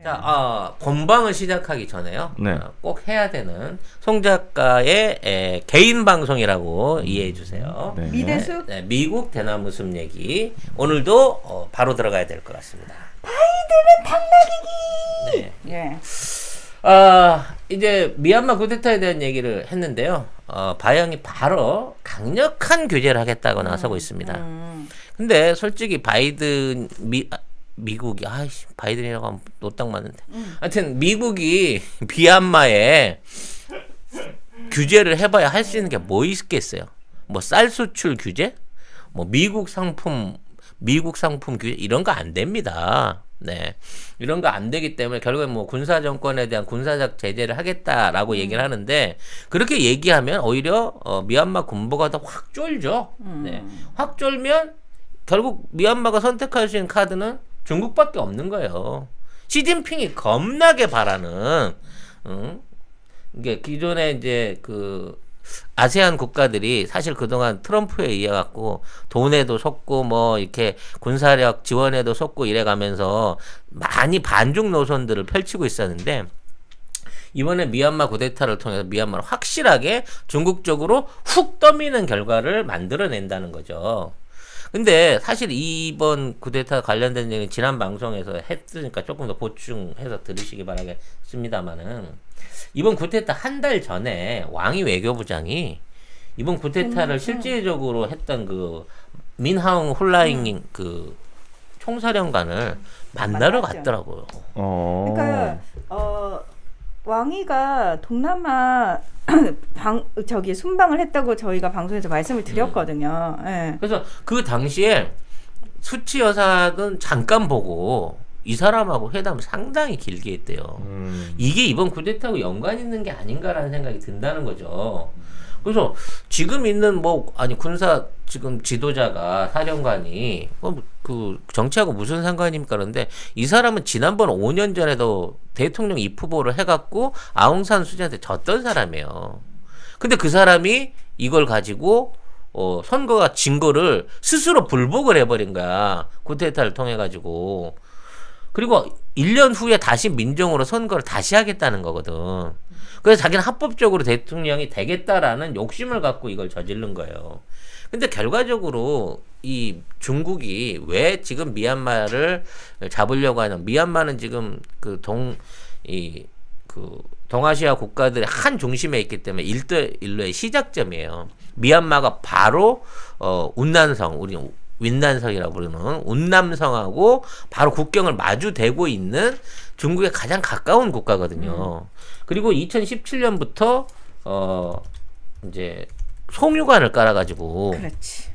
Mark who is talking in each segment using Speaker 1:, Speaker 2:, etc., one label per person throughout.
Speaker 1: 자, 본방을 시작하기 전에요.
Speaker 2: 네.
Speaker 1: 꼭 해야 되는 송 작가의 개인 방송이라고 이해해 주세요.
Speaker 2: 네.
Speaker 1: 미대숲? 네, 미국 대나무 숲 얘기. 오늘도 바로 들어가야 될 것 같습니다.
Speaker 3: 바이든은 당나귀기!
Speaker 1: 네.
Speaker 3: 예.
Speaker 1: 이제 미얀마 쿠데타에 대한 얘기를 했는데요. 바이언이 바로 강력한 규제를 하겠다고 나서고 있습니다. 근데 솔직히 바이든 미국이 바이든이라고 하면 노딱 맞는데. 하여튼 미국이 미얀마에 규제를 해봐야 할 수 있는 게 뭐 있겠어요? 뭐 쌀 수출 규제? 뭐 미국 상품 규제 이런 거 안 됩니다. 네. 이런 거 안 되기 때문에 결국에 뭐 군사 정권에 대한 군사적 제재를 하겠다라고 얘기를 하는데 그렇게 얘기하면 오히려 미얀마 군부가 더 확 쫄죠. 네. 확 쫄면 결국 미얀마가 선택할 수 있는 카드는 중국밖에 없는 거예요. 시진핑이 겁나게 바라는 이게 기존에 이제 그 아세안 국가들이 사실 그동안 트럼프에 의해 갖고 돈에도 속고 뭐 이렇게 군사력 지원에도 속고 이래 가면서 많이 반중 노선들을 펼치고 있었는데 이번에 미얀마 쿠데타를 통해서 미얀마를 확실하게 중국 쪽으로 훅 떠미는 결과를 만들어낸다는 거죠. 근데 사실 이번 쿠데타 관련된 얘기는 지난 방송에서 했으니까 조금 더 보충해서 들으시기 바라겠습니다만은 이번 쿠데타 한 달 전에 왕이 외교부장이 이번 쿠데타를 실질적으로 했던 그 민하웅 홀라잉 그 총사령관을 만나러
Speaker 3: 만났죠.
Speaker 1: 갔더라고요.
Speaker 3: 그러니까 왕이가 동남아 순방을 했다고 저희가 방송에서 말씀을 드렸거든요. 예.
Speaker 1: 그래서 그 당시에 수치 여사는 잠깐 보고 이 사람하고 회담을 상당히 길게 했대요. 이게 이번 쿠데타하고 연관 있는 게 아닌가라는 생각이 든다는 거죠. 그래서 지금 있는 군사 지금 지도자가 사령관이 그 정치하고 무슨 상관입니까? 그런데 이 사람은 지난번 5년 전에도 대통령 입후보를 해갖고 아웅산 수지한테 졌던 사람이에요. 근데 그 사람이 이걸 가지고 선거가 진 거를 스스로 불복을 해버린 거야. 쿠데타를 통해 가지고. 그리고 1년 후에 다시 민정으로 선거를 다시 하겠다는 거거든. 그래서 자기는 합법적으로 대통령이 되겠다라는 욕심을 갖고 이걸 저지른 거예요. 근데 결과적으로 이 중국이 왜 지금 미얀마를 잡으려고 하냐. 미얀마는 지금 동아시아 국가들의 한 중심에 있기 때문에 1대1로의 시작점이에요. 미얀마가 바로 운난성, 우리 윈난성이라고 부르는 운남성하고 바로 국경을 마주대고 있는 중국에 가장 가까운 국가거든요. 그리고 2017년부터 이제 송유관을 깔아가지고
Speaker 3: 그렇지.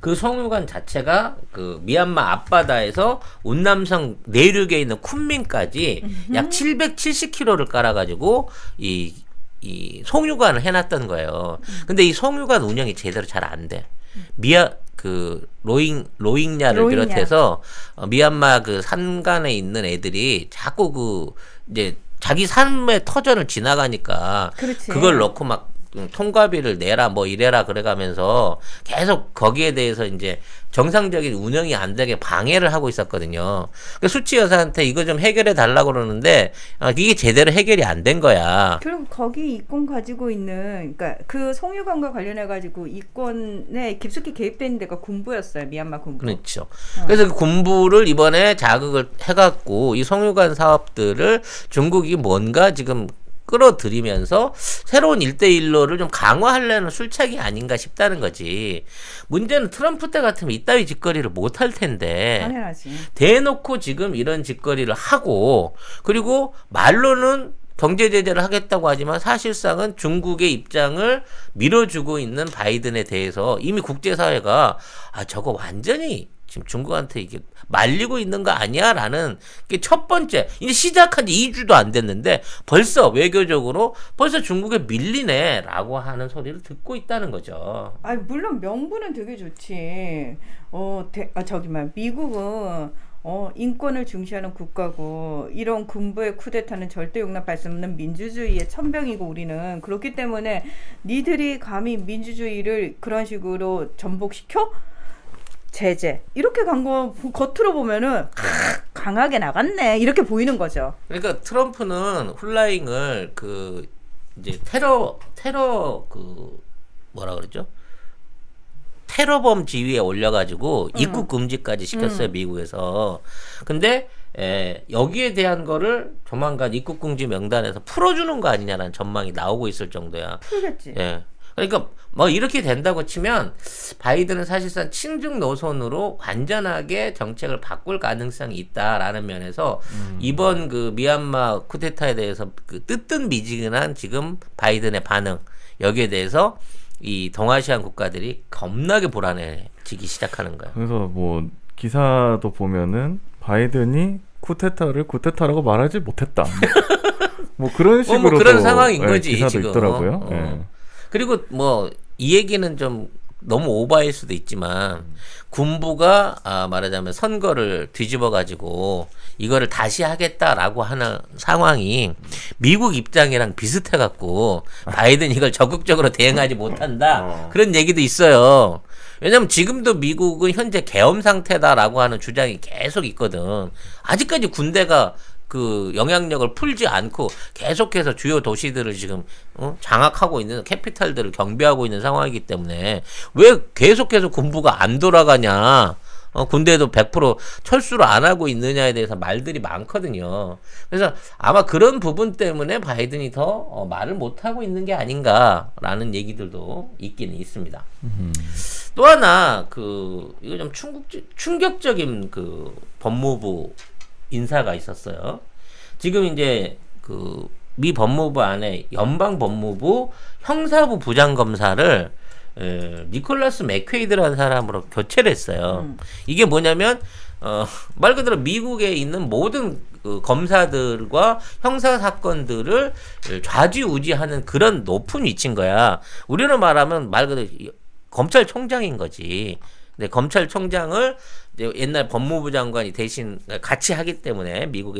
Speaker 1: 그 송유관 자체가 그 미얀마 앞바다에서 운남성 내륙에 있는 쿤민까지 약 770km를 깔아가지고 이 송유관을 해놨던 거예요. 근데 이 송유관 운영이 제대로 잘 안 돼. 로힝야를 비롯해서 미얀마 그 산간에 있는 애들이 자꾸 이제 자기 삶의 터전을 지나가니까
Speaker 3: 그렇지.
Speaker 1: 그걸 넣고 막 통과비를 내라 뭐 이래라 그래가면서 계속 거기에 대해서 이제 정상적인 운영이 안 되게 방해를 하고 있었거든요. 그 수치 여사한테 이거 좀 해결해 달라고 그러는데 이게 제대로 해결이 안 된 거야.
Speaker 3: 그리고 거기 이권 가지고 있는 그러니까 그 송유관과 관련해 가지고 이권에 깊숙이 개입된 데가 군부였어요. 미얀마 군부.
Speaker 1: 그렇죠. 그래서 그 군부를 이번에 자극을 해갖고 이 송유관 사업들을 중국이 뭔가 지금 끌어들이면서 새로운 1대1로를 좀 강화하려는 술책이 아닌가 싶다는 거지. 문제는 트럼프 때 같으면 이따위 짓거리를 못 할 텐데.
Speaker 3: 당연하지.
Speaker 1: 대놓고 지금 이런 짓거리를 하고 그리고 말로는 경제 제재를 하겠다고 하지만 사실상은 중국의 입장을 밀어주고 있는 바이든에 대해서 이미 국제사회가 저거 완전히 지금 중국한테 이게 말리고 있는 거 아니야? 라는 게 첫 번째. 이제 시작한 지 2주도 안 됐는데 벌써 외교적으로 벌써 중국에 밀리네 라고 하는 소리를 듣고 있다는 거죠.
Speaker 3: 물론 명분은 되게 좋지. 미국은 인권을 중시하는 국가고 이런 군부의 쿠데타는 절대 용납할 수 없는 민주주의의 천병이고 우리는 그렇기 때문에 니들이 감히 민주주의를 그런 식으로 전복시켜? 제재 이렇게 간 거 겉으로 보면은 강하게 나갔네 이렇게 보이는 거죠.
Speaker 1: 그러니까 트럼프는 훌라잉을 그 이제 테러 그 뭐라 그러죠? 테러범 지위에 올려가지고 입국 금지까지 시켰어요 미국에서. 근데 여기에 대한 거를 조만간 입국 금지 명단에서 풀어주는 거 아니냐라는 전망이 나오고 있을 정도야.
Speaker 3: 풀겠지.
Speaker 1: 예. 그러니까 뭐 이렇게 된다고 치면 바이든은 사실상 친중 노선으로 완전하게 정책을 바꿀 가능성이 있다라는 면에서 이번 그 미얀마 쿠데타에 대해서 그 뜨뜻미지근한 지금 바이든의 반응 여기에 대해서 이 동아시안 국가들이 겁나게 불안해지기 시작하는 거예요.
Speaker 2: 그래서 뭐 기사도 보면은 바이든이 쿠데타를 쿠데타라고 말하지 못했다. 뭐 그런 식으로
Speaker 1: 뭐 그런 상황인 거지
Speaker 2: 기사도
Speaker 1: 지금.
Speaker 2: 있더라고요. 예.
Speaker 1: 그리고 뭐 이 얘기는 좀 너무 오바일 수도 있지만 군부가 말하자면 선거를 뒤집어 가지고 이거를 다시 하겠다라고 하는 상황이 미국 입장이랑 비슷해 갖고 바이든 이걸 적극적으로 대응하지 못한다 그런 얘기도 있어요. 왜냐면 지금도 미국은 현재 계엄 상태다라고 하는 주장이 계속 있거든. 아직까지 군대가 그 영향력을 풀지 않고 계속해서 주요 도시들을 지금 장악하고 있는 캐피탈들을 경비하고 있는 상황이기 때문에 왜 계속해서 군부가 안 돌아가냐, 군대도 100% 철수를 안 하고 있느냐에 대해서 말들이 많거든요. 그래서 아마 그런 부분 때문에 바이든이 더 말을 못 하고 있는 게 아닌가라는 얘기들도 있기는 있습니다. 또 하나 이거 좀 충격적인 그 법무부 인사가 있었어요. 지금 이제 그 미 법무부 안에 연방 법무부 형사부 부장검사를 니콜라스 맥퀘이드라는 사람으로 교체를 했어요. 이게 뭐냐면 말 그대로 미국에 있는 모든 그 검사들과 형사 사건들을 좌지우지하는 그런 높은 위치인 거야. 우리로 말하면 말 그대로 검찰총장인 거지. 근데 검찰총장을 옛날 법무부 장관이 대신 같이 하기 때문에 미국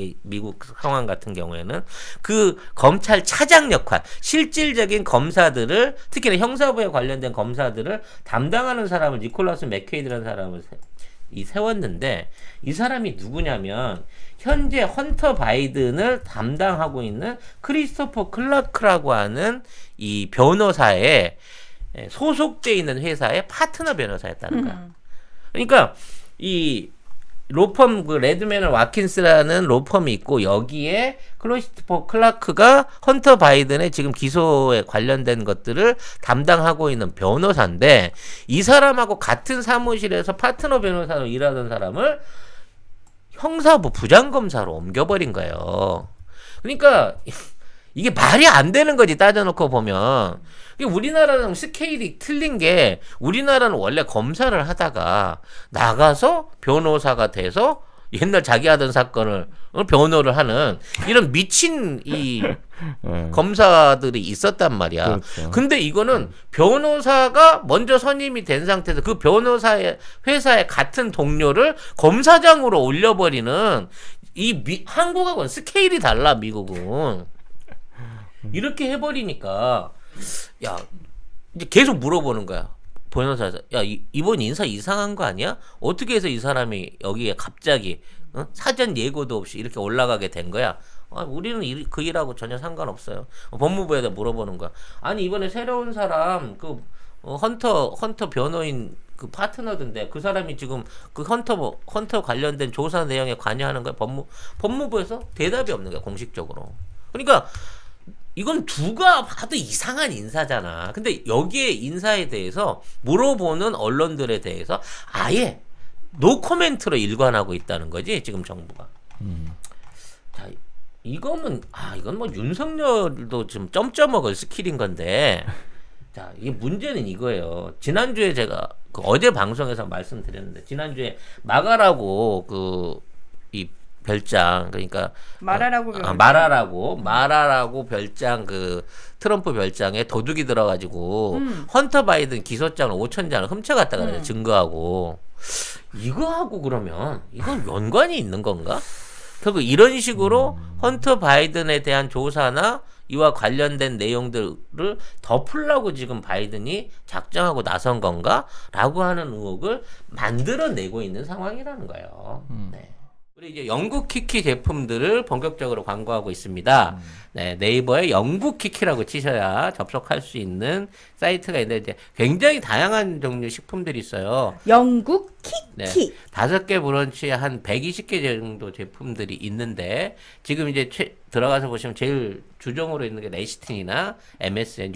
Speaker 1: 상황 같은 경우에는 그 검찰 차장 역할, 실질적인 검사들을 특히나 형사부에 관련된 검사들을 담당하는 사람을 니콜라스 맥퀘이드라는 사람을 세웠는데 이 사람이 누구냐면 현재 헌터 바이든을 담당하고 있는 크리스토퍼 클라크라고 하는 이 변호사의 소속돼 있는 회사의 파트너 변호사였다는 거야. 그러니까 이 로펌 그 레드맨 와킨스라는 로펌이 있고 여기에 크리스토퍼 클라크가 헌터 바이든의 지금 기소에 관련된 것들을 담당하고 있는 변호사인데 이 사람하고 같은 사무실에서 파트너 변호사로 일하던 사람을 형사부 부장검사로 옮겨버린 거예요. 그러니까 이게 말이 안 되는 거지 따져놓고 보면. 우리나라랑 스케일이 틀린 게 우리나라는 원래 검사를 하다가 나가서 변호사가 돼서 옛날 자기 하던 사건을 변호를 하는 이런 미친 이 검사들이 있었단 말이야.
Speaker 2: 그렇죠.
Speaker 1: 근데 이거는 변호사가 먼저 선임이 된 상태에서 그 변호사의 회사의 같은 동료를 검사장으로 올려버리는 한국하고는 스케일이 달라 미국은. 이렇게 해버리니까 야 이제 계속 물어보는 거야. 변호사에서 야 이번 인사 이상한 거 아니야? 어떻게 해서 이 사람이 여기에 갑자기 사전 예고도 없이 이렇게 올라가게 된 거야? 우리는 그 일하고 전혀 상관없어요. 법무부에다 물어보는 거야. 아니 이번에 새로운 사람 그 헌터 변호인 그 파트너던데 그 사람이 지금 그 헌터 관련된 조사 내용에 관여하는 거야. 법무부에서 대답이 없는 거야 공식적으로. 그러니까 이건 누가 봐도 이상한 인사잖아. 근데 여기에 인사에 대해서 물어보는 언론들에 대해서 아예 노코멘트로 일관하고 있다는 거지 지금 정부가. 자, 이건 뭐 윤석열도 좀 점점먹을 스킬인 건데. 자, 이게 문제는 이거예요. 지난주에 제가 어제 방송에서 말씀드렸는데 지난주에 마가라고 이 별장 그러니까 마라라고 별장 그 트럼프 별장에 도둑이 들어가지고 헌터 바이든 기소장을 5,000장을 훔쳐갔다가 그래요. 증거하고 이거하고 그러면 이건 연관이 있는 건가? 결국 이런 식으로 헌터 바이든에 대한 조사나 이와 관련된 내용들을 덮으려고 지금 바이든이 작정하고 나선 건가라고 하는 의혹을 만들어내고 있는 상황이라는 거예요. 네. 우리 이제 영국 키키 제품들을 본격적으로 광고하고 있습니다. 네, 네이버에 영국 키키라고 치셔야 접속할 수 있는 사이트가 있는데 이제 굉장히 다양한 종류 식품들이 있어요.
Speaker 3: 영국
Speaker 1: 네,
Speaker 3: 키키.
Speaker 1: 5개 브런치에 한 120개 정도 제품들이 있는데 지금 이제 들어가서 보시면 제일 주종으로 있는 게 레시틴이나 MSN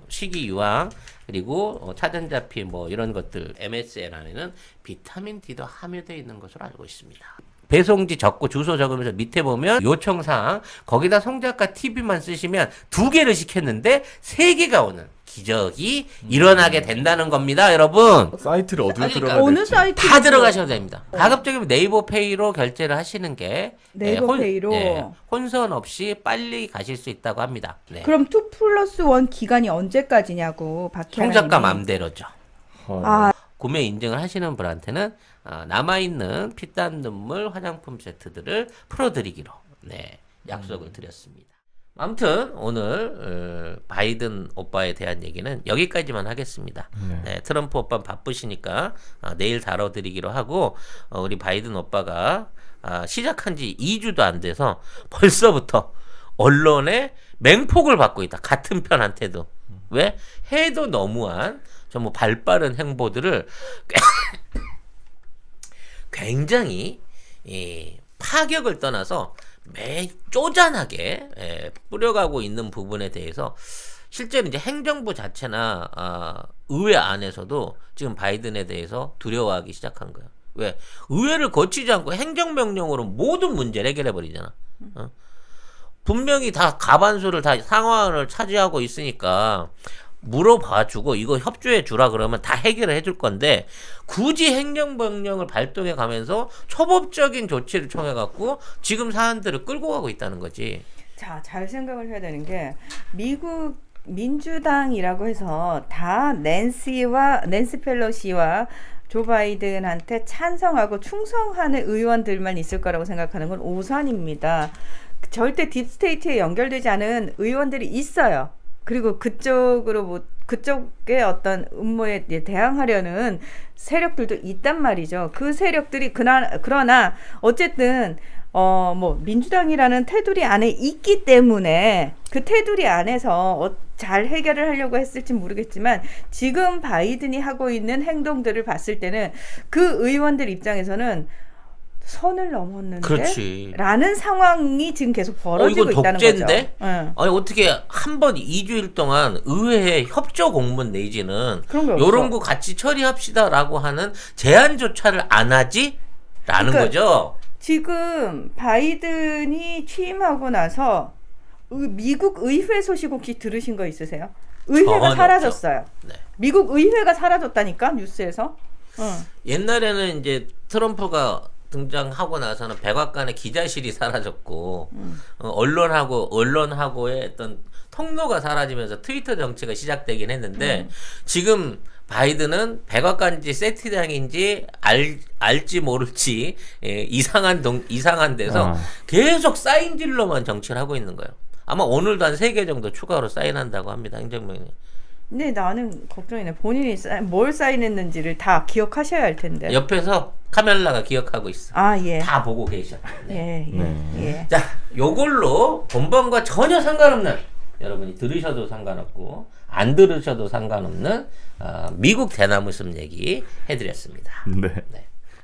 Speaker 1: 식이유황 그리고 차전자피 뭐 이런 것들 MSN 안에는 비타민 D도 함유되어 있는 것으로 알고 있습니다. 배송지 적고 주소 적으면서 밑에 보면 요청사항 거기다 송작가 TV만 쓰시면 2개를 시켰는데 3개가 오는 기적이 일어나게 된다는 겁니다, 여러분.
Speaker 2: 사이트를 어디로
Speaker 1: 아니,
Speaker 2: 들어가야
Speaker 3: 어느
Speaker 2: 될지.
Speaker 3: 사이트?
Speaker 1: 다 들어가셔도 됩니다. 가급적이면 네이버페이로 결제를 하시는 게
Speaker 3: 네이버페이로.
Speaker 1: 혼선 없이 빨리 가실 수 있다고 합니다. 네.
Speaker 3: 그럼 2+1 기간이 언제까지냐고 박혜라님이.
Speaker 1: 송작가 맘대로죠.
Speaker 3: 아,
Speaker 1: 구매 인증을 하시는 분한테는 남아있는 피땀 눈물 화장품 세트들을 풀어드리기로 약속을 드렸습니다. 아무튼 오늘 바이든 오빠에 대한 얘기는 여기까지만 하겠습니다. 네, 트럼프 오빠 바쁘시니까 내일 다뤄드리기로 하고 우리 바이든 오빠가 시작한 지 2주도 안 돼서 벌써부터 언론의 맹폭을 받고 있다. 같은 편한테도. 왜? 해도 너무한 정말 발빠른 행보들을 굉장히 파격을 떠나서 쪼잔하게 뿌려가고 있는 부분에 대해서 실제로 이제 행정부 자체나 의회 안에서도 지금 바이든에 대해서 두려워하기 시작한 거예요. 왜? 의회를 거치지 않고 행정명령으로 모든 문제를 해결해 버리잖아. 분명히 다 과반수를 다 상황을 차지하고 있으니까 물어봐주고 이거 협조해 주라 그러면 다 해결을 해줄 건데 굳이 행정명령을 발동해 가면서 초법적인 조치를 청해 갖고 지금 사안들을 끌고 가고 있다는 거지.
Speaker 3: 자, 잘 생각을 해야 되는 게 미국 민주당이라고 해서 다 낸시 펠로시와 조 바이든한테 찬성하고 충성하는 의원들만 있을 거라고 생각하는 건 오산입니다. 절대 딥스테이트에 연결되지 않은 의원들이 있어요. 그리고 그쪽의 어떤 음모에 대항하려는 세력들도 있단 말이죠. 그 세력들이 그러나 어쨌든 뭐 민주당이라는 테두리 안에 있기 때문에 그 테두리 안에서 잘 해결을 하려고 했을지 모르겠지만 지금 바이든이 하고 있는 행동들을 봤을 때는 그 의원들 입장에서는 선을 넘었는데?
Speaker 1: 그렇지.
Speaker 3: 라는 상황이 지금 계속 벌어지고
Speaker 1: 이건
Speaker 3: 있다는
Speaker 1: 독재인데?
Speaker 3: 거죠. 응.
Speaker 1: 아니 어떻게 한 번 2주일 동안 의회에 협조 공문 내지는
Speaker 3: 그런 게 없어.
Speaker 1: 요런 거 같이 처리합시다라고 하는 제안조차를 안 하지? 라는
Speaker 3: 그러니까
Speaker 1: 거죠.
Speaker 3: 지금 바이든이 취임하고 나서 미국 의회 소식 혹시 들으신 거 있으세요? 의회가
Speaker 1: 전혀
Speaker 3: 사라졌어요.
Speaker 1: 없죠. 네.
Speaker 3: 미국 의회가 사라졌다니까 뉴스에서. 응.
Speaker 1: 옛날에는 이제 트럼프가 등장하고 나서는 백악관의 기자실이 사라졌고 언론하고의 어떤 통로가 사라지면서 트위터 정치가 시작되긴 했는데 지금 바이든은 백악관인지 세트장인지 알지 모를지 이상한 데서 계속 사인질로만 정치를 하고 있는 거예요. 아마 오늘도 한 3개 정도 추가로 사인한다고 합니다. 행정명령.
Speaker 3: 근데 나는 걱정이네. 본인이 뭘 사인했는지를 다 기억하셔야 할 텐데.
Speaker 1: 옆에서 카멜라가 기억하고 있어.
Speaker 3: 아, 예.
Speaker 1: 다 보고 계셔. 네.
Speaker 3: 예.
Speaker 1: 자, 요걸로 본방과 전혀 상관없는 여러분이 들으셔도 상관없고 안 들으셔도 상관없는 미국 대나무 숲 얘기 해드렸습니다.
Speaker 2: 네.
Speaker 1: 네.